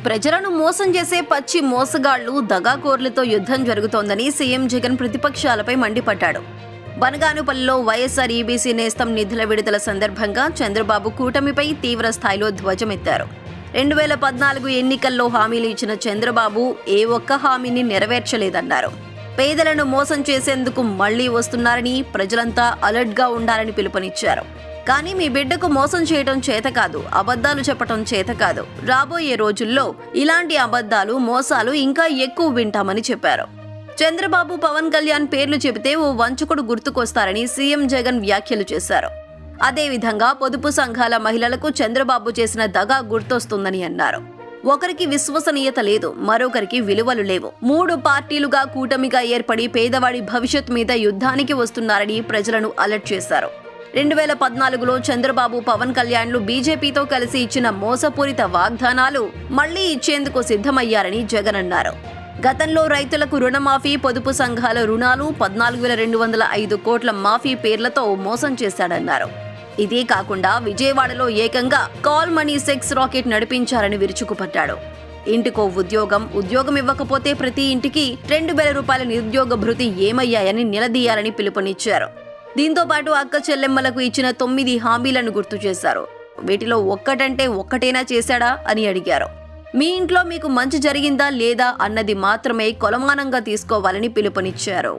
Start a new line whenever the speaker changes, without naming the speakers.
ప్రజలను మోసం చేసే పచ్చి మోసగాళ్లు దగాకోర్లతో యుద్ధం జరుగుతోందని సీఎం జగన్ ప్రతిపక్షాలపై మండిపడ్డాడు. బనగానుపల్లిలో వైఎస్ఆర్ ఈబీసీ నేస్తం నిధుల విడుదల సందర్భంగా చంద్రబాబు కూటమిపై తీవ్ర స్థాయిలో ధ్వజమెత్తారు. 2014 ఎన్నికల్లో హామీలు ఇచ్చిన చంద్రబాబు ఏ ఒక్క హామీని నెరవేర్చలేదన్నారు. పేదలను మోసం చేసేందుకు మళ్లీ వస్తున్నారని, ప్రజలంతా అలర్ట్గా ఉండాలని పిలుపునిచ్చారు. కానీ మీ బిడ్డకు మోసం చేయడం చేత కాదు, అబద్ధాలు చెప్పడం చేత కాదు. రాబోయే రోజుల్లో ఇలాంటి అబద్ధాలు, మోసాలు ఇంకా ఎక్కువ వింటామని చెప్పారు. చంద్రబాబు, పవన్ కళ్యాణ్ పేర్లు చెబితే ఓ వంచకుడు గుర్తుకొస్తారని సీఎం జగన్ వ్యాఖ్యలు చేశారు. అదేవిధంగా పొదుపు సంఘాల మహిళలకు చంద్రబాబు చేసిన దగా గుర్తొస్తుందని అన్నారు. ఒకరికి విశ్వసనీయత లేదు, మరొకరికి విలువలు లేవు. 3 పార్టీలుగా కూటమిగా ఏర్పడి పేదవాడి భవిష్యత్ మీద యుద్ధానికి వస్తున్నారని ప్రజలను అలర్ట్ చేశారు. 2014లో చంద్రబాబు, పవన్ కళ్యాణ్లు బీజేపీతో కలిసి ఇచ్చిన మోసపూరిత వాగ్దానాలు మళ్లీ ఇచ్చేందుకు సిద్ధమయ్యారని జగన్ అన్నారు. గతంలో రైతులకు రుణమాఫీ, పొదుపు సంఘాల రుణాలు 14,205 కోట్ల మాఫీ పేర్లతో మోసం చేశాడన్నారు. ఇదే కాకుండా విజయవాడలో ఏకంగా కాల్ మనీ సెక్స్ రాకెట్ నడిపించారని విరుచుకుపడ్డాడు. ఇంటికో ఉద్యోగం ఇవ్వకపోతే ప్రతి ఇంటికి 2,000 రూపాయల నిరుద్యోగ భృతి ఏమయ్యాయని నిలదీయాలని పిలుపునిచ్చారు. దీంతో పాటు అక్క చెల్లెమ్మలకు ఇచ్చిన 9 హామీలను గుర్తు చేశారు. వీటిలో ఒక్కటంటే ఒక్కటేనా చేశాడా అని అడిగారు. మీ ఇంట్లో మీకు మంచి జరిగిందా లేదా అన్నది మాత్రమే కొలమానంగా తీసుకోవాలని పిలుపునిచ్చారు.